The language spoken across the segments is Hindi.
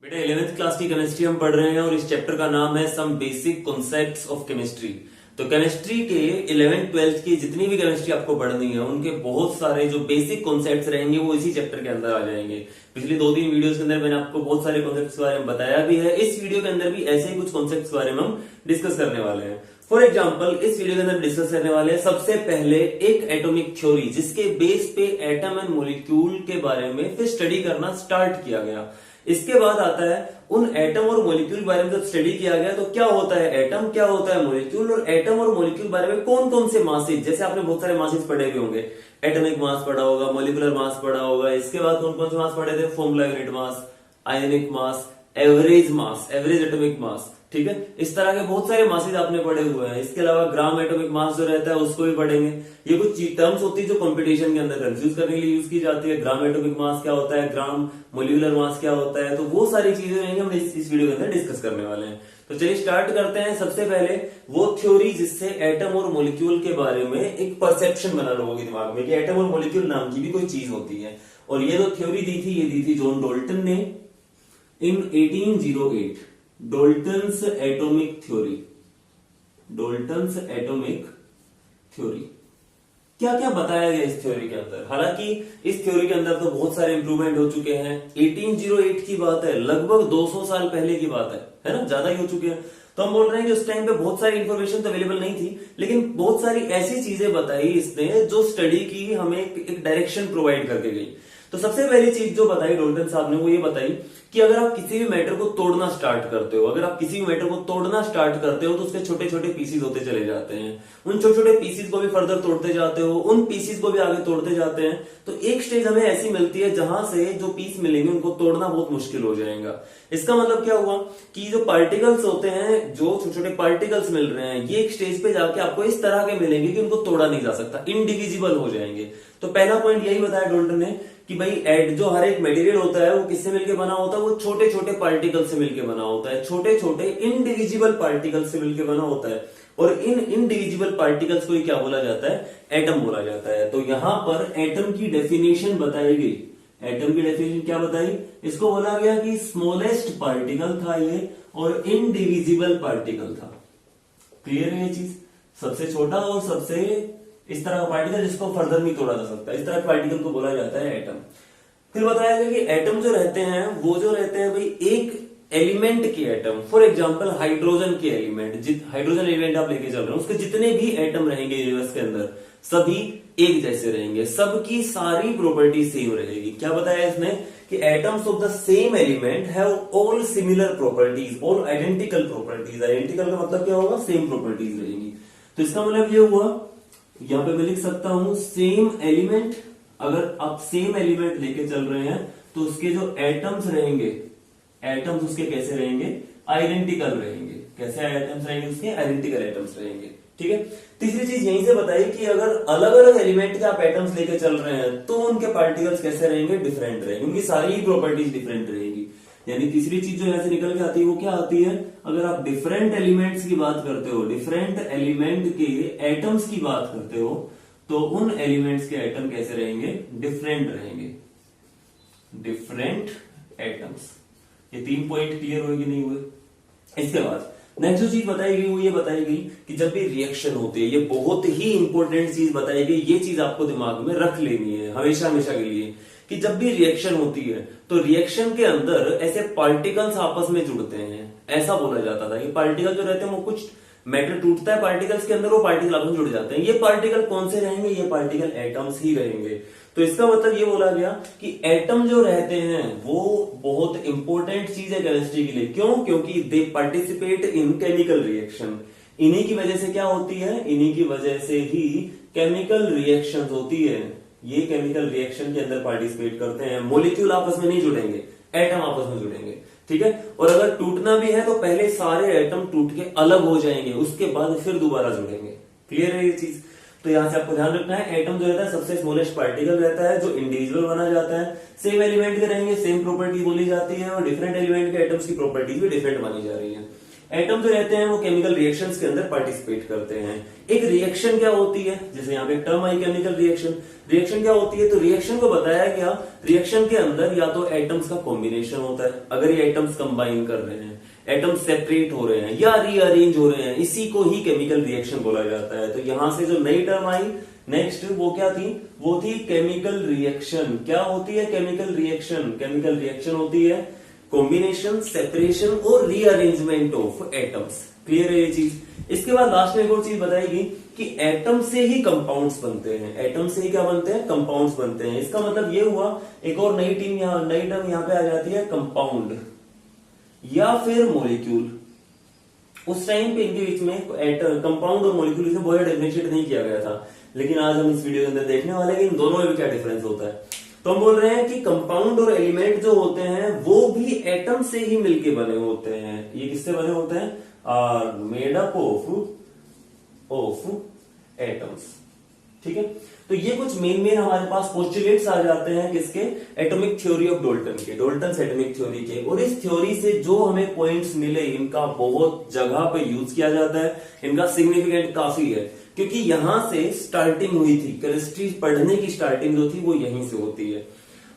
बेटा 11th क्लास की केमिस्ट्री हम पढ़ रहे हैं और इस चैप्टर का नाम है some basic concepts of chemistry. तो केमिस्ट्री के 11th 12th की जितनी भी केमिस्ट्री आपको पढ़नी है उनके बहुत सारे जो बेसिक कॉन्सेप्ट्स रहेंगे वो इसी चैप्टर के अंदर आ जाएंगे। पिछली 2-3 वीडियोस के अंदर मैंने आपको बहुत सारे कॉन्सेप्ट्स के बारे में बताया भी है। इस वीडियो के अंदर भी ऐसे ही कुछ कॉन्सेप्ट्स के बारे में हम डिस्कस करने वाले हैं। फॉर एग्जाम्पल इस वीडियो के अंदर डिस्कस करने वाले हैं सबसे पहले एक एटॉमिक थ्योरी जिसके बेस पे एटम एंड मॉलिक्यूल के बारे में फिर स्टडी करना स्टार्ट किया गया। इसके बाद आता है उन एटम और मॉलिक्यूल के बारे में जब स्टडी किया गया तो क्या होता है एटम, क्या होता है मॉलिक्यूल, और एटम और मॉलिक्यूल बारे में कौन कौन से मासेज, जैसे आपने बहुत सारे मासेज पढ़े हुए होंगे, एटॉमिक मास पढ़ा होगा, मॉलिक्यूलर मास पढ़ा होगा। इसके बाद कौन कौन से मास पढ़े थे, formula unit mass, ionic mass, average mass, average atomic mass, ठीक है। इस तरह के बहुत सारे मासेज आपने पढ़े हुए हैं। इसके अलावा ग्राम एटॉमिक मास जो रहता है उसको भी पढ़ेंगे। ये कुछ टर्म्स होती है जो कंपटीशन के अंदर कंफ्यूज करने के लिए यूज की जाती है। ग्राम एटॉमिक मास क्या होता है, ग्राम मॉलिक्यूलर मास क्या होता है, तो वो सारी चीजें रहेंगी हम इस वीडियो के अंदर डिस्कस करने वाले हैं। तो चलिए स्टार्ट करते हैं। सबसे पहले वो थ्योरी जिससे एटम और मॉलिक्यूल के बारे में एक परसेप्शन बना लोगों के दिमाग में कि एटम और मॉलिक्यूल नाम की भी कोई चीज होती है। और ये जो थ्योरी दी थी ये दी थी जॉन डाल्टन ने इन 1808, Dalton's atomic theory. Dalton's atomic theory क्या क्या बताया गया इस थ्योरी के अंदर। हालांकि इस थ्योरी के अंदर तो बहुत सारे इंप्रूवमेंट हो चुके हैं। 1808 की बात है, लगभग 200 साल पहले की बात है ना, ज्यादा ही हो चुके हैं। तो हम बोल रहे हैं कि उस टाइम पे बहुत सारी इंफॉर्मेशन तो अवेलेबल नहीं थी, लेकिन बहुत सारी ऐसी चीजें बताई इसने जो स्टडी की हमें एक डायरेक्शन प्रोवाइड करके गई। तो सबसे पहली चीज जो बताई डाल्टन साहब ने वो ये बताई कि अगर आप किसी भी मैटर को तोड़ना स्टार्ट करते हो, अगर आप किसी भी मैटर को तोड़ना स्टार्ट करते हो तो उसके छोटे छोटे पीसीज होते चले जाते हैं। उन छोटे छोटे पीसीज को भी फर्दर तोड़ते जाते हो, उन पीसीज को भी आगे तोड़ते जाते हैं। तो एक स्टेज हमें ऐसी मिलती है जहां से जो पीस मिलेंगे उनको तोड़ना बहुत मुश्किल हो जाएगा। इसका मतलब क्या हुआ कि जो पार्टिकल्स होते हैं, जो छोटे छोटे पार्टिकल्स मिल रहे हैं, ये एक स्टेज पे जाके आपको इस तरह के मिलेंगे कि उनको तोड़ा नहीं जा सकता, इनडिविजिबल हो जाएंगे। तो पहला पॉइंट यही बताया डाल्टन ने कि भाई जो हर एक मटेरियल होता है वो किससे मिलके बना होता है, वो छोटे छोटे पार्टिकल से मिलके बना होता है, छोटे छोटे इनडिविजिबल पार्टिकल से मिलके बना होता है। और इन इनडिविजिबल पार्टिकल्स को ही क्या बोला जाता है, एटम बोला जाता है। तो यहां पर एटम की डेफिनेशन बताई गई। एटम की डेफिनेशन क्या बताई, इसको बोला गया कि स्मॉलेस्ट पार्टिकल था ये और इनडिविजिबल पार्टिकल था। क्लियर है ये चीज, सबसे छोटा और सबसे इस तरह का पार्टिकल जिसको फर्दर नहीं तोड़ा जा सकता, इस तरह के पार्टिकल को बोला जाता है एटम। फिर बताया गया कि एटम जो रहते हैं वो जो रहते हैं भाई एक एलिमेंट के एटम, फॉर एग्जांपल हाइड्रोजन के एलिमेंट, हाइड्रोजन एलिमेंट आप लेके चल रहे हो, उसके जितने भी एटम रहेंगे यूनिवर्स के अंदर सभी एक जैसे रहेंगे, सबकी सारी प्रॉपर्टी सेम रहेगी। क्या बताया इसने कि atoms of the same element have all similar properties, all identical properties. Identical का मतलब क्या होगा, सेम प्रॉपर्टीज रहेंगी। तो इसका मतलब ये हुआ, यहां पे मैं लिख सकता हूं सेम एलिमेंट। अगर आप सेम एलिमेंट लेके चल रहे हैं तो उसके जो एटम्स रहेंगे, एटम्स उसके कैसे रहेंगे, आइडेंटिकल रहेंगे। कैसे एटम्स रहेंगे उसके, आइडेंटिकल एटम्स रहेंगे, ठीक है। तीसरी चीज यहीं से बताई कि अगर अलग अलग एलिमेंट के आप एटम्स लेके चल रहे हैं तो उनके पार्टिकल्स कैसे रहेंगे, डिफरेंट रहेंगे, उनकी सारी ही प्रॉपर्टीज डिफरेंट रहेगी। यानी तीसरी चीज जो यहां से निकल के आती है वो क्या आती है, अगर आप डिफरेंट एलिमेंट्स की बात करते हो, डिफरेंट एलिमेंट के एटम्स की बात करते हो, तो उन एलिमेंट्स के एटम कैसे रहेंगे, डिफरेंट रहेंगे, डिफरेंट एटम्स। ये 3 पॉइंट क्लियर हुए कि नहीं हुए। इसके बाद नेक्स्ट जो चीज बताई गई वो ये बताई गई कि जब भी रिएक्शन होती है, ये बहुत ही इंपॉर्टेंट चीज बताई गई, ये चीज आपको दिमाग में रख लेनी है हमेशा हमेशा के लिए, कि जब भी रिएक्शन होती है तो रिएक्शन के अंदर ऐसे पार्टिकल्स आपस में जुड़ते हैं। ऐसा बोला जाता था कि पार्टिकल जो रहते हैं वो कुछ मैटर टूटता है पार्टिकल्स के अंदर, वो पार्टिकल आपस में जुड़ जाते हैं। ये पार्टिकल कौन से रहेंगे, ये पार्टिकल एटम्स ही रहेंगे। तो इसका मतलब ये बोला गया कि एटम जो रहते हैं वो बहुत इंपॉर्टेंट चीज है केमिस्ट्री के लिए। क्यों, क्योंकि दे पार्टिसिपेट इन केमिकल रिएक्शन। इन्हीं की वजह से क्या होती है, इन्हीं की वजह से ही केमिकल रिएक्शन होती है। ये केमिकल रिएक्शन के अंदर पार्टिसिपेट करते हैं। मॉलिक्यूल आपस में नहीं जुड़ेंगे, एटम आपस में जुड़ेंगे, ठीक है। और अगर टूटना भी है तो पहले सारे एटम टूट के अलग हो जाएंगे, उसके बाद फिर दोबारा जुड़ेंगे। क्लियर है ये चीज। तो यहां से आपको ध्यान रखना है, एटम जो रहता है सबसे स्मॉलेस्ट पार्टिकल रहता है जो इंडिविजुअल बना जाता है। सेम एलिमेंट के रहेंगे, सेम प्रॉपर्टी बोली जाती है, और डिफरेंट एलिमेंट के एटम्स की प्रॉपर्टीज भी डिफरेंट मानी जा रही है। एटम जो रहते हैं वो केमिकल रिएक्शंस के अंदर पार्टिसिपेट करते हैं। एक रिएक्शन क्या होती है, जैसे यहाँ पे टर्म आई केमिकल रिएक्शन। रिएक्शन क्या होती है? तो रिएक्शन को बताया गया, रिएक्शन के अंदर या तो एटम्स का कॉम्बिनेशन होता है, अगर ये एटम्स कंबाइन कर रहे हैं, एटम्स सेपरेट हो रहे हैं या रीअरेंज हो रहे हैं, इसी को ही केमिकल रिएक्शन बोला जाता है। तो यहां से जो नई टर्म आई नेक्स्ट, वो क्या थी? वो थी केमिकल रिएक्शन। क्या होती है केमिकल रिएक्शन? केमिकल रिएक्शन होती है कॉम्बिनेशन, सेपरेशन और रीअरेंजमेंट ऑफ एटम्स। क्लियर है ये चीज? इसके बाद लास्ट में एक और चीज बताएगी कि एटम से ही कंपाउंड्स बनते हैं। एटम से ही क्या बनते हैं? कंपाउंड्स बनते हैं। इसका मतलब ये हुआ, एक और नई टर्म यहां पे आ जाती है, कंपाउंड या फिर मॉलिक्यूल। उस टाइम पे इनके बीच में कंपाउंड और मॉलिक्यूल इसमें बहुत डिफरेंशिएट नहीं किया गया था, लेकिन आज हम इस वीडियो के अंदर देखने वाले हैं कि इन दोनों में भी क्या डिफरेंस होता है। तो हम बोल रहे हैं कि कंपाउंड और एलिमेंट जो होते हैं वो भी एटम से ही मिलके बने होते हैं। ये किससे बने होते हैं? Are made up of atoms. ठीक है, तो ये कुछ मेन हमारे पास पोस्टुलेट्स आ जाते हैं किसके? एटॉमिक थ्योरी ऑफ डाल्टन के, डाल्टन एटॉमिक थ्योरी के। और इस थ्योरी से जो हमें पॉइंट्स मिले, इनका बहुत जगह पे यूज किया जाता है, इनका सिग्निफिकेंट काफी है, क्योंकि यहां से स्टार्टिंग हुई थी केमिस्ट्री पढ़ने की। स्टार्टिंग जो थी वो यहीं से होती है।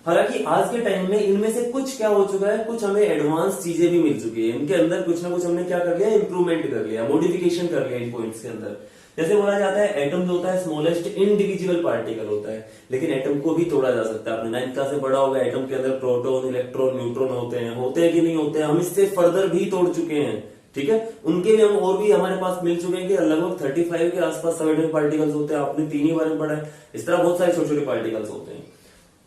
हालांकि आज के टाइम में इनमें से कुछ क्या हो चुका है, कुछ हमें एडवांस चीजें भी मिल चुकी है। इनके अंदर कुछ ना कुछ हमने क्या कर लिया? इंप्रूवमेंट कर लिया, मॉडिफिकेशन कर लिया इन पॉइंट्स के अंदर। जैसे बोला जाता है एटम जो होता है स्मॉलेस्ट इंडिविजुअल पार्टिकल होता है, लेकिन एटम को भी तोड़ा जा सकता है। आपने 9th क्लास से पढ़ा होगा, एटम के अंदर प्रोटॉन, इलेक्ट्रॉन, न्यूट्रॉन होते हैं कि नहीं होते हैं? हम इससे फर्दर भी तोड़ चुके हैं। ठीक है, उनके भी हम और भी हमारे पास मिल चुके हैं कि लगभग 35 के आसपास सब एटॉमिक पार्टिकल्स होते हैं। आपने 3 ही बारे में पढ़ा है। इस तरह बहुत सारे छोटे छोटे पार्टिकल्स होते हैं।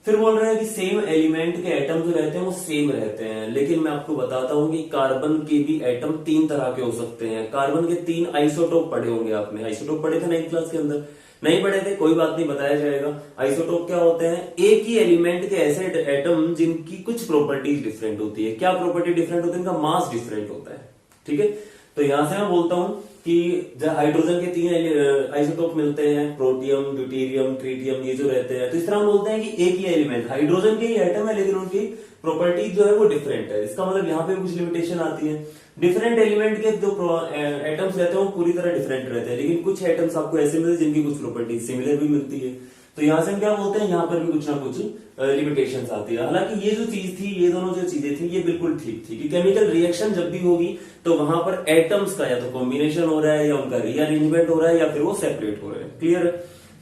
फिर बोल रहे हैं कि सेम एलिमेंट के एटम जो रहते हैं वो सेम रहते हैं, लेकिन मैं आपको बताता हूं कि कार्बन के भी एटम 3 तरह के हो सकते हैं। कार्बन के 3 आइसोटोप पढ़े होंगे आपने। आइसोटोप पढ़े थे 9th क्लास के अंदर? नहीं पढ़े थे? कोई बात नहीं, बताया जाएगा। आइसोटोप क्या होते हैं? एक ही एलिमेंट के ऐसे एटम जिनकी कुछ प्रॉपर्टीज डिफरेंट होती है। क्या प्रॉपर्टी डिफरेंट होती है? इनका मास डिफरेंट होता है। ठीक है, तो यहां से मैं बोलता हूं कि हाइड्रोजन के 3 आइसोटोप मिलते हैं, प्रोटियम, ड्यूटेरियम, ट्रिटियम, ये जो रहते हैं। तो इस तरह हम बोलते हैं कि एक ही एलिमेंट, हाइड्रोजन के ही एटम है, लेकिन उनकी प्रॉपर्टी जो है वो डिफरेंट है। इसका मतलब यहाँ पे कुछ लिमिटेशन आती है। डिफरेंट एलिमेंट के जो एटम्स रहते हैं वो पूरी तरह डिफरेंट रहते हैं, लेकिन कुछ एटम्स आपको ऐसे मिलते हैं जिनकी कुछ प्रॉपर्टी सिमिलर भी मिलती है। तो यहां से हम क्या बोलते हैं, यहाँ पर भी कुछ ना कुछ लिमिटेशंस आती है। हालांकि ये जो चीज थी, ये दोनों जो चीजें थी, ये बिल्कुल ठीक थी कि केमिकल रिएक्शन जब भी होगी तो वहां पर एटम्स का या तो कॉम्बिनेशन हो रहा है, या उनका रीअरेंजमेंट हो रहा है, या फिर वो सेपरेट हो रहे हैं। क्लियर है?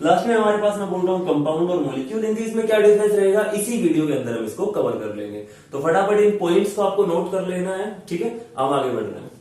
लास्ट में हमारे पास मैं बोल रहा हूँ कंपाउंड और मॉलिक्यूल, इनके इसमें क्या डिफरेंस रहेगा इसी वीडियो के अंदर हम इसको कवर कर लेंगे। तो फटाफट इन पॉइंट्स को आपको नोट कर लेना है। ठीक है, हम आगे बढ़ रहे हैं।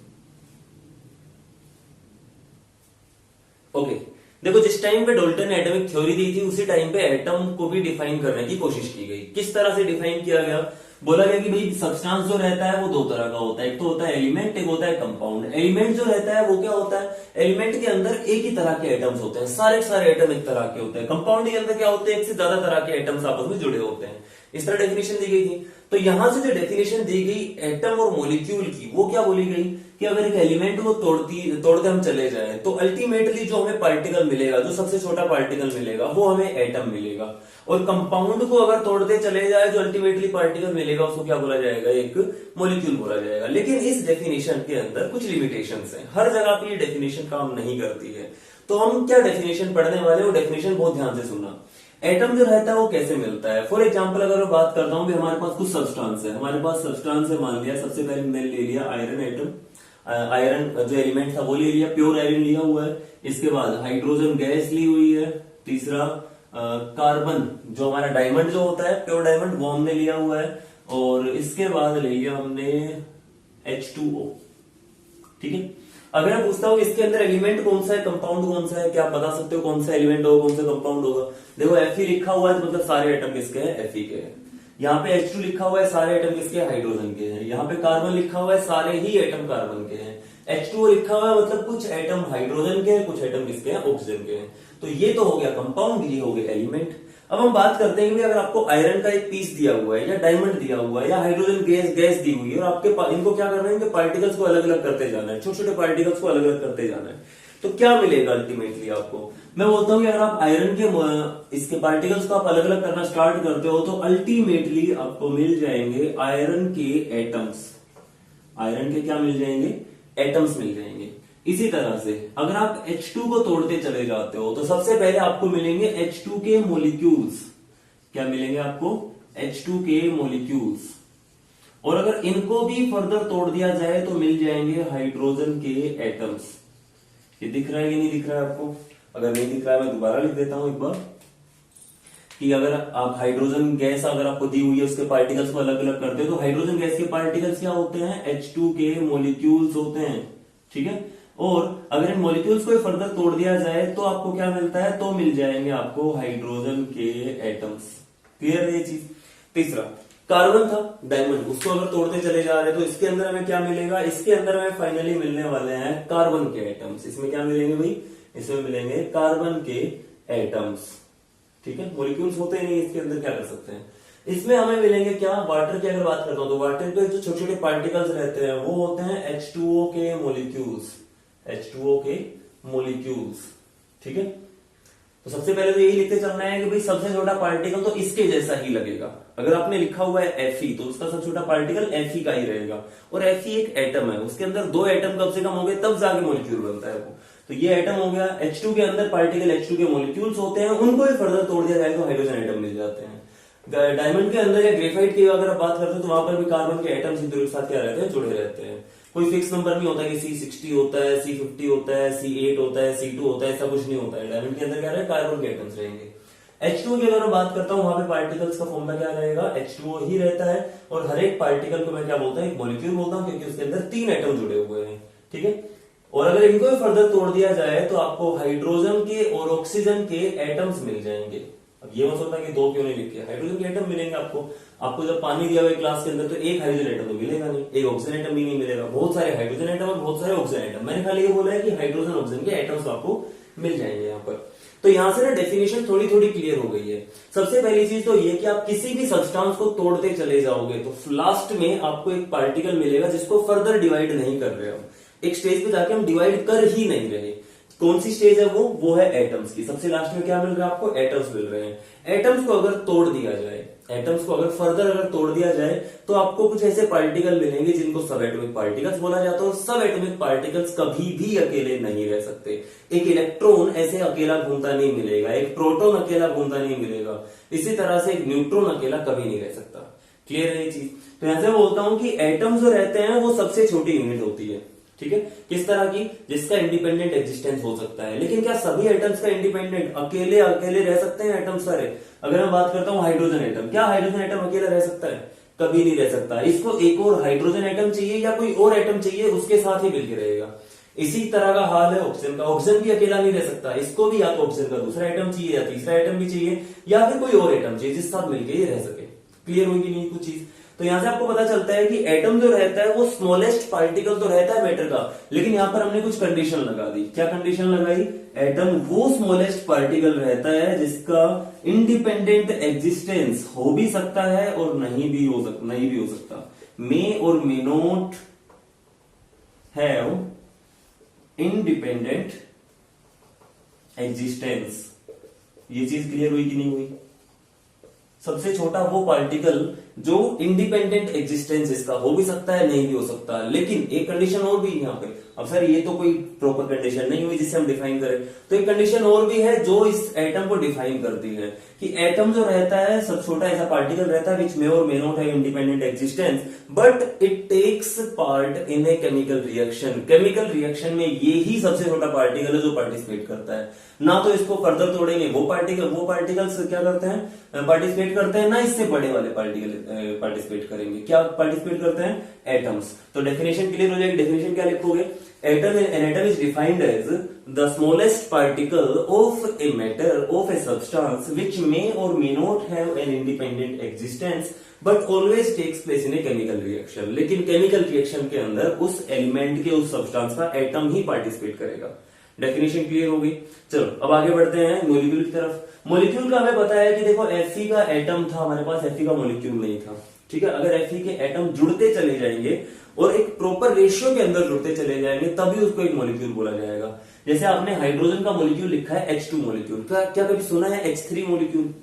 ओके, देखो जिस टाइम पे डाल्टन ने एटॉमिक थ्योरी दी थी, उसी टाइम पे एटम को भी डिफाइन करने की कोशिश की गई। किस तरह से डिफाइन किया गया? बोला गया कि भाई सब्सटेंस जो रहता है वो 2 तरह का होता है, एक तो होता है एलिमेंट, एक होता है कंपाउंड। एलिमेंट जो रहता है वो क्या होता है? एलिमेंट के अंदर एक ही तरह के एटम्स होते हैं, सारे सारे एटम एक तरह के होते हैं। कंपाउंड के अंदर क्या होते हैं? एक से ज्यादा तरह के एटम्स आपस में जुड़े होते हैं। इस तरह डेफिनेशन दी गई थी। तो यहां से जो डेफिनेशन दी गई एटम और मॉलिक्यूल की, वो क्या बोली गई कि अगर एक एलिमेंट को तोड़ते हम चले जाएं तो अल्टीमेटली जो हमें पार्टिकल मिलेगा, जो सबसे छोटा पार्टिकल मिलेगा, वो हमें एटम मिलेगा। और कंपाउंड को अगर तोड़ते चले जाए जो अल्टीमेटली पार्टिकल मिलेगा, उसको क्या बोला जाएगा? एक मॉलिक्यूल बोला जाएगा। लेकिन इस डेफिनेशन के अंदर कुछ लिमिटेशंस हैं, हर जगह पे ये डेफिनेशन काम नहीं करती है। तो हम क्या डेफिनेशन पढ़ने वाले, वो डेफिनेशन बहुत ध्यान से सुनना। एटम जो रहता है वो कैसे मिलता है? फॉर एग्जाम्पल अगर मैं बात करता हूं कि हमारे पास कुछ सब्सटेंस है, हमारे पास सब्सटेंस है, मान लिया सबसे पहले मैंने ले लिया आयरन एटम, आयरन जो एलिमेंट था वो ले लिया, प्योर आयरन लिया हुआ है। इसके बाद हाइड्रोजन गैस ली हुई है। तीसरा कार्बन जो हमारा डायमंड जो होता है, प्योर डायमंड, वो हमने लिया हुआ है। और इसके बाद ले लिया हमने H2O। ठीक है, अगर मैं पूछता हूँ इसके अंदर एलिमेंट कौन सा है, कंपाउंड कौन सा है, क्या आप बता सकते हो कौन सा एलिमेंट होगा, कौन सा कंपाउंड होगा? देखो Fe लिखा हुआ है तो मतलब सारे एटम किसके हैं? Fe के हैं। यहाँ पे H2 लिखा हुआ है, सारे एटम किसके? हाइड्रोजन के हैं। यहाँ पे कार्बन लिखा हुआ है, सारे ही एटम कार्बन के हैं। H2O लिखा हुआ है, मतलब कुछ एटम हाइड्रोजन के हैं, कुछ एटम किसके हैं? ऑक्सीजन के हैं। तो ये तो हो गया कंपाउंड, ये हो गया एलिमेंट। अब हम बात करते हैं कि अगर आपको आयरन का एक पीस दिया हुआ है, या डायमंड दिया हुआ है, या हाइड्रोजन गैस दी हुई है, और आपके इनको क्या करना है कि पार्टिकल्स को अलग अलग करते जाना है, छोटे छोटे पार्टिकल्स को अलग अलग करते जाना है, तो क्या मिलेगा अल्टीमेटली आपको? मैं बोलता हूं कि अगर आप आयरन के इसके पार्टिकल्स को आप अलग अलग करना स्टार्ट करते हो तो अल्टीमेटली आपको मिल जाएंगे आयरन के एटम्स। आयरन के क्या मिल जाएंगे? एटम्स मिल जाएंगे। इसी तरह से अगर आप H2 को तोड़ते चले जाते हो तो सबसे पहले आपको मिलेंगे H2 के मोलिक्यूल्स। क्या मिलेंगे आपको? H2 के मोलिक्यूल्स। और अगर इनको भी फर्दर तोड़ दिया जाए तो मिल जाएंगे हाइड्रोजन के एटम्स। ये दिख रहा है कि नहीं दिख रहा है आपको? अगर नहीं दिख रहा है मैं दोबारा लिख देता हूं एक बार, कि अगर आप हाइड्रोजन गैस अगर आपको दी हुई है उसके पार्टिकल्स को अलग अलग करते हो तो हाइड्रोजन गैस के पार्टिकल्स क्या होते हैं? H2 के मोलिक्यूल्स होते हैं। ठीक है, और अगर इन मॉलिक्यूल्स को फर्दर तोड़ दिया जाए तो आपको क्या मिलता है? तो मिल जाएंगे आपको हाइड्रोजन के एटम्स। क्लियर है ये चीज? तीसरा, कार्बन था डायमंड, उसको अगर तोड़ते चले जा रहे हैं तो इसके अंदर हमें क्या मिलेगा? इसके अंदर हमें फाइनली मिलने वाले हैं कार्बन के एटम्स। इसमें क्या मिलेंगे भाई? इसमें मिलेंगे कार्बन के एटम्स। ठीक है, मॉलिक्यूल्स होते ही नहीं इसके अंदर, क्या कर सकते हैं? इसमें हमें मिलेंगे क्या? वाटर की अगर बात करता हूं तो वाटर के जो छोटे छोटे पार्टिकल्स रहते हैं वो होते हैं H2O के मोलिक्यूल्स। H2O के मोलिक्यूल्स। ठीक है, तो सबसे पहले तो यही लिखते चलना है कि भाई सबसे छोटा पार्टिकल तो इसके जैसा ही लगेगा। अगर आपने लिखा हुआ है Fe तो उसका सबसे छोटा पार्टिकल Fe का ही रहेगा। और Fe एक एटम है, उसके अंदर 2 एटम कम से कम होंगे तब जाके मॉलिक्यूल बनता है वो। तो ये एटम हो गया। H2 के अंदर पार्टिकल H2 के मॉलिक्यूल्स होते हैं, उनको भी फर्दर तोड़ दिया जाए तो हाइड्रोजन एटम मिल जाते हैं। डायमंड के अंदर या ग्रेफाइट की अगर आप बात करते हैं तो वहां पर भी कार्बन के एटम्स एक दूसरे के साथ क्या रहते हैं? जुड़े रहते हैं। कोई फिक्स नंबर नहीं होता कि C60 होता है, C50 होता है, C8 होता है, C2 होता है, ऐसा कुछ नहीं होता है। डायमंड के अंदर क्या रहेगा? कार्बन के एटम्स रहेंगे। H2 की अगर मैं बात करता हूं वहां पे पार्टिकल्स का फॉर्मूला क्या रहेगा? H2O ही रहता है। और हर एक पार्टिकल को मैं क्या बोलता हूं? एक मॉलिक्यूल बोलता हूं, क्योंकि उसके अंदर 3 एटम जुड़े हुए हैं। ठीक है, और अगर इनको भी फर्दर तोड़ दिया जाए तो आपको हाइड्रोजन के और ऑक्सीजन के एटम्स मिल जाएंगे। अब ये मत सोचना कि 2 क्यों नहीं लिखे, हाइड्रोजन के एटम मिलेंगे आपको जब पानी दिया हुआ क्लास के अंदर तो एक हाइड्रोजन एटम तो मिलेगा नहीं, एक ऑक्सीजन एटम भी नहीं मिलेगा। बहुत सारे हाइड्रोजन एटम और बहुत सारे ऑक्सीजन एटम। मैंने खाली ये बोला है कि हाइड्रोजन ऑक्सीजन के एटम्स आपको मिल जाएंगे यहाँ पर। तो यहां से ना डेफिनेशन थोड़ी थोड़ी क्लियर हो गई है। सबसे पहली चीज तो ये कि आप किसी भी सब्सटेंस को तोड़ते चले जाओगे तो लास्ट में आपको एक पार्टिकल मिलेगा जिसको फर्दर डिवाइड नहीं कर रहे हम। एक स्टेज पे जाके हम डिवाइड कर ही नहीं रहे। कौन सी स्टेज है वो है एटम्स की। सबसे लास्ट में क्या मिल रहा है आपको? एटम्स मिल रहे हैं। एटम्स को अगर तोड़ दिया जाए, एटम्स को अगर फर्दर अगर तोड़ दिया जाए तो आपको कुछ ऐसे पार्टिकल मिलेंगे जिनको सब एटॉमिक पार्टिकल्स बोला जाता है। और सब एटॉमिक पार्टिकल्स कभी भी अकेले नहीं रह सकते। एक इलेक्ट्रॉन ऐसे अकेला घूमता नहीं मिलेगा, एक प्रोटॉन अकेला घूमता नहीं मिलेगा, इसी तरह से एक न्यूट्रॉन अकेला कभी नहीं रह सकता। क्लियर है ये चीज? तो यहां से बोलता हूं कि एटम्स जो रहते हैं वो सबसे छोटी यूनिट होती है। ठीक है, किस तरह की? जिसका इंडिपेंडेंट एग्जिस्टेंस हो सकता है। लेकिन क्या सभी एटम्स का इंडिपेंडेंट अकेले रह सकते हैं एटम्स सारे? अगर मैं बात करता हूं हाइड्रोजन एटम, क्या हाइड्रोजन एटम अकेला रह सकता है? कभी नहीं रह सकता। इसको एक और हाइड्रोजन एटम चाहिए या कोई और एटम चाहिए, उसके साथ ही मिलकर रहेगा। इसी तरह का हाल है ऑक्सीजन का। ऑक्सीजन भी अकेला नहीं रह सकता, इसको भी या तो ऑक्सीजन का दूसरा एटम चाहिए या तीसरा एटम भी चाहिए या फिर कोई और एटम चाहिए जिस साथ मिलकर ये रह सके। क्लियर होगी नहीं कुछ चीज? तो यहां से आपको पता चलता है कि एटम जो रहता है वो स्मॉलेस्ट पार्टिकल तो रहता है मैटर का, लेकिन यहां पर हमने कुछ कंडीशन लगा दी। क्या कंडीशन लगाई? एटम वो स्मॉलेस्ट पार्टिकल रहता है जिसका इंडिपेंडेंट एग्जिस्टेंस हो भी सकता है और नहीं भी हो सकता। मे और may not have independent existence. ये चीज क्लियर हुई कि नहीं हुई? सबसे छोटा वो पार्टिकल जो इंडिपेंडेंट एग्जिस्टेंस इसका हो भी सकता है, नहीं भी हो सकता। लेकिन एक कंडीशन और भी यहाँ पे, अब सर ये तो कोई प्रॉपर कंडीशन नहीं हुई जिससे हम डिफाइन करें, तो एक कंडीशन और भी है जो इस एटम को डिफाइन करती है कि एटम जो रहता है सब छोटा ऐसा पार्टिकल रहता है विच मे और may not have independent existence but it takes part in a chemical reaction. Chemical reaction में ये ही सबसे छोटा पार्टिकल है जो पार्टिसिपेट करता है। ना तो इसको फर्दर तोड़ेंगे वो पार्टिकल्स क्या करते हैं? पार्टिसिपेट करते हैं, ना इससे बड़े वाले पार्टिकल पार्टिसिपेट करेंगे। क्या पार्टिसिपेट करते हैं? एटम्स। तो डेफिनेशन क्लियर हो जाएगी। डेफिनेशन क्या लिखोगे? An atom is defined as the smallest particle of a matter of a substance which may और may not have an independent existence but always takes place in a chemical reaction. लेकिन केमिकल रिएक्शन के अंदर उस एलिमेंट के उस सब्सटेंस का एटम ही पार्टिसिपेट करेगा। डेफिनेशन क्लियर होगी। चलो अब आगे बढ़ते हैं मॉलिक्यूल की तरफ। मॉलिक्यूल का हमें पता है कि देखो Fe का एटम था हमारे पास, Fe का मॉलिक्यूल नहीं था। ठीक है, अगर Fe के एटम जुड़ते चले जाएंगे और एक प्रॉपर रेशियो के अंदर जुड़ते चले जाएंगे तभी उसको एक मॉलिक्यूल बोला जाएगा। जैसे आपने हाइड्रोजन का मॉलिक्यूल लिखा है H2 मॉलिक्यूल, क्या कभी सुना है H3 मॉलिक्यूल?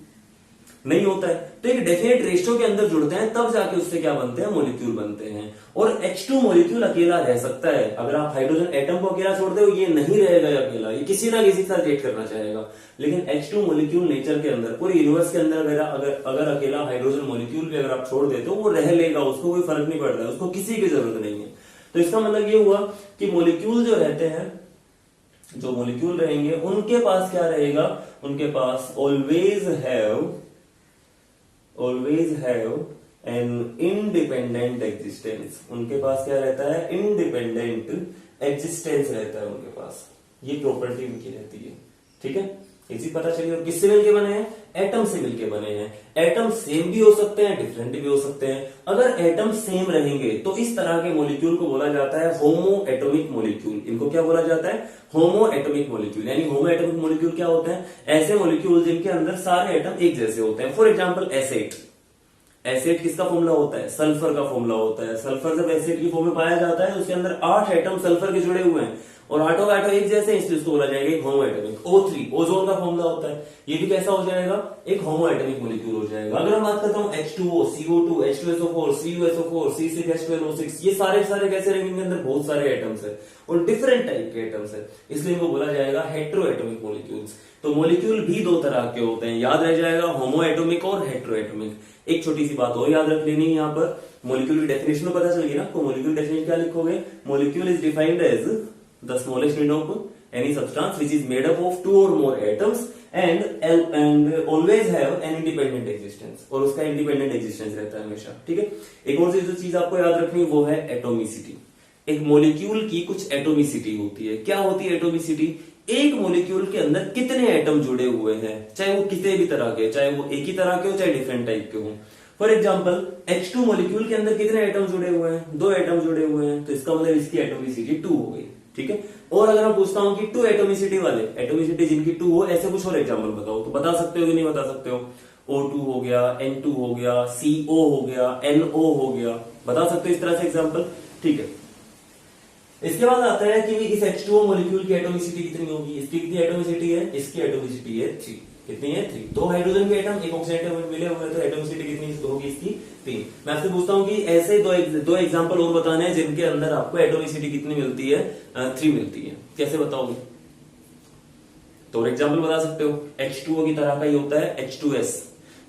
नहीं होता है। तो एक डेफिनेट रेशियो के अंदर जुड़ते हैं तब जाके उससे क्या बनते हैं, मॉलिक्यूल बनते हैं। और H2 मॉलिक्यूल अकेला रह सकता है, अगर आप हाइड्रोजन एटम को अकेला छोड़ दो ये नहीं रहेगा अकेला, ये किसी ना किसी के साथ रिएक्ट करना चाहेगा। लेकिन H2 मॉलिक्यूल नेचर के अंदर, पूरे यूनिवर्स के अंदर अगर अकेला हाइड्रोजन मॉलिक्यूल भी अगर आप छोड़ देते हो वो रह लेगा, उसको कोई फर्क नहीं पड़ता है, उसको किसी की जरूरत नहीं है। तो इसका मतलब ये हुआ कि मॉलिक्यूल जो रहते हैं, जो मॉलिक्यूल रहेंगे उनके पास क्या रहेगा, उनके पास always have an independent existence. उनके पास क्या रहता है, इंडिपेंडेंट एग्जिस्टेंस रहता है उनके पास, ये प्रॉपर्टी उनकी रहती है। ठीक है, इसी पता चलिए। और किससे मिलके बने हैं, एटम से मिलके बने हैं। एटम सेम भी हो सकते हैं, डिफरेंट भी हो सकते हैं। अगर एटम सेम रहेंगे तो इस तरह के मॉलिक्यूल को बोला जाता है होमो एटॉमिक मॉलिक्यूल। इनको क्या बोला जाता है, होमो एटॉमिक मॉलिक्यूल। यानी होमो एटॉमिक मॉलिक्यूल क्या होते हैं, ऐसे मॉलिक्यूल जिनके अंदर सारे एटम एक जैसे होते हैं। फॉर एग्जाम्पल एसिड, एसिड किसका फॉर्मूला होता है, सल्फर का फॉर्मूला होता है। सल्फर जब एसिड की फॉर्म में पाया जाता है उसके अंदर 8 एटम सल्फर के जुड़े हुए हैं और आठों आठों एक जैसे, इसलिए उसको बोला जाएगा एक होमो एटॉमिक। O3 ओजोन का फॉर्मूला होता है, ये भी कैसा हो जाएगा, एक होमो एटॉमिक मॉलिक्यूल हो जाएगा। अगर हम बात करता हूँ H2O, CO2, H2SO4, CuSO4, C6H12O6, ये सारे कैसे रहेंगे, इनके अंदर बहुत सारे एटम्स है और डिफरेंट टाइप के एटम्स है, इसलिए इनको बोला जाएगा हेट्रो एटॉमिक मॉलिक्यूल्स। तो मॉलिक्यूल भी दो तरह के होते हैं, याद रह जाएगा, होमो एटॉमिक और हेट्रो एटॉमिक। एक छोटी सी बात और याद रख लेनी है यहाँ पर, मॉलिक्यूल की डेफिनेशन पता चल गई ना, तो मॉलिक्यूल डेफिनेशन क्या लिखोगे, molecule is defined as the smallest unit of any substance which is made up of 2 or more atoms and always have an independent existence, और उसका independent existence रहता है हमेशा। ठीक है, एक और जो चीज आपको याद रखनी है वो है एटोमिसिटी। एक मॉलिक्यूल की कुछ एटोमिसिटी होती है। क्या होती है एटोमिसिटी, एक मॉलिक्यूल के अंदर कितने एटम जुड़े हुए हैं, चाहे वो किसी भी तरह के, चाहे वो एक ही तरह के हो चाहे डिफरेंट टाइप के हो। फॉर एग्जाम्पल H2 मॉलिक्यूल के अंदर कितने एटम जुड़े हुए हैं, 2 एटम जुड़े हुए हैं, तो इसका मतलब इसकी एटोमिसिटी 2 हो गई। ठीक है, और अगर मैं पूछता हूं कि 2 एटोमिसिटी वाले, एटोमिसिटी जिनकी 2 हो, ऐसे कुछ और एग्जांपल बताओ, तो बता सकते हो कि नहीं बता सकते हो, O2 हो गया, N2 हो गया, CO हो गया, NO हो गया, बता सकते हो इस तरह से एग्जांपल। ठीक है, इसके बाद आता है कि इस H2O मॉलिक्यूल की एटोमिसिटी कितनी होगी, इसकी कितनी एटोमिसिटी है, इसकी एटोमिसिटी है 3। कितनी है, 3। 2 हाइड्रोजन के एटम, एक ऑक्सीजन एटम मिले हुए, तो एटोमिसिटी कितनी होगी इसकी, 3। मैं आपसे पूछता हूं कि ऐसे दो एग्जांपल और बताने हैं जिनके अंदर आपको एटोमिसिटी कितनी मिलती है, 3 मिलती है, कैसे बताओगे। तो और एग्जांपल बता सकते हो, H2O की तरह का ही होता है H2S,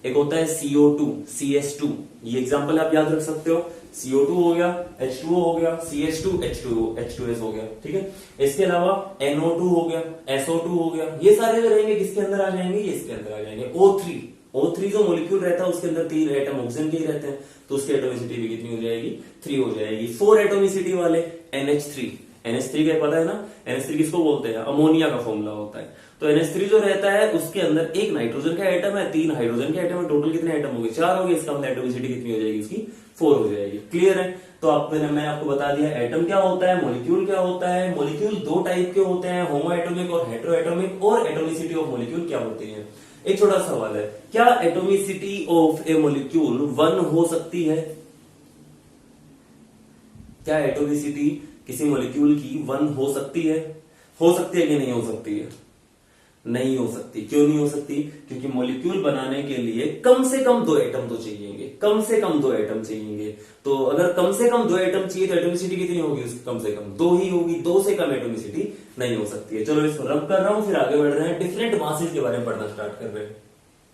एक होता है CO2, CS2, ये एग्जांपल आप याद रख सकते हो। CO2 हो गया, H2O हो गया, CH2, H2S हो गया। ठीक है, इसके अलावा NO2 हो गया, SO2 हो गया, ये सारे जो रहेंगे किसके अंदर आ जाएंगे, ये इसके अंदर आ जाएंगे। O3 जो मॉलिक्यूल रहता है उसके अंदर 3 एटम ऑक्सीजन के ही रहते हैं, तो उसकी एटोमिसिटी भी कितनी हो जाएगी, 3 हो जाएगी। 4 एटोमिसिटी वाले NH3 का पता है ना, NH3 किसको बोलते हैं, अमोनिया का फॉर्मूला होता है। तो NH3 जो रहता है उसके अंदर एक नाइट्रोजन का एटम है, 3 हाइड्रोजन के एटम है, टोटल कितने एटम हो गए, 4 हो गए। इसका मतलब एटोमिसिटी कितनी हो जाएगी इसकी, 4 हो जाएगी। क्लियर है, तो मैं आपको बता दिया एटम क्या होता है, मॉलिक्यूल क्या होता है। मॉलिक्यूल 2 टाइप के होते हैं, होमो एटॉमिक और हेट्रो एटॉमिक, और एटोमिसिटी ऑफ मॉलिक्यूल क्या होती है। एक छोटा सवाल है, क्या एटोमिसिटी ऑफ ए मॉलिक्यूल 1 हो सकती है, क्या एटोमिसिटी किसी मॉलिक्यूल की 1 हो सकती है कि नहीं हो सकती है, नहीं हो सकती। क्यों नहीं हो सकती, क्योंकि मॉलिक्यूल बनाने के लिए कम से कम 2 एटम तो चाहिए, कम से कम 2 एटम चाहिए। तो अगर कम से कम 2 एटम चाहिए तो एटोमिसिटी कितनी होगी, कम से कम 2 ही होगी, 2 से कम एटोमिसिटी नहीं हो सकती है। चलो इसको रब कर रहा हूं, फिर आगे बढ़ रहे हैं, डिफरेंट मासेस के बारे में पढ़ना स्टार्ट कर रहे हैं।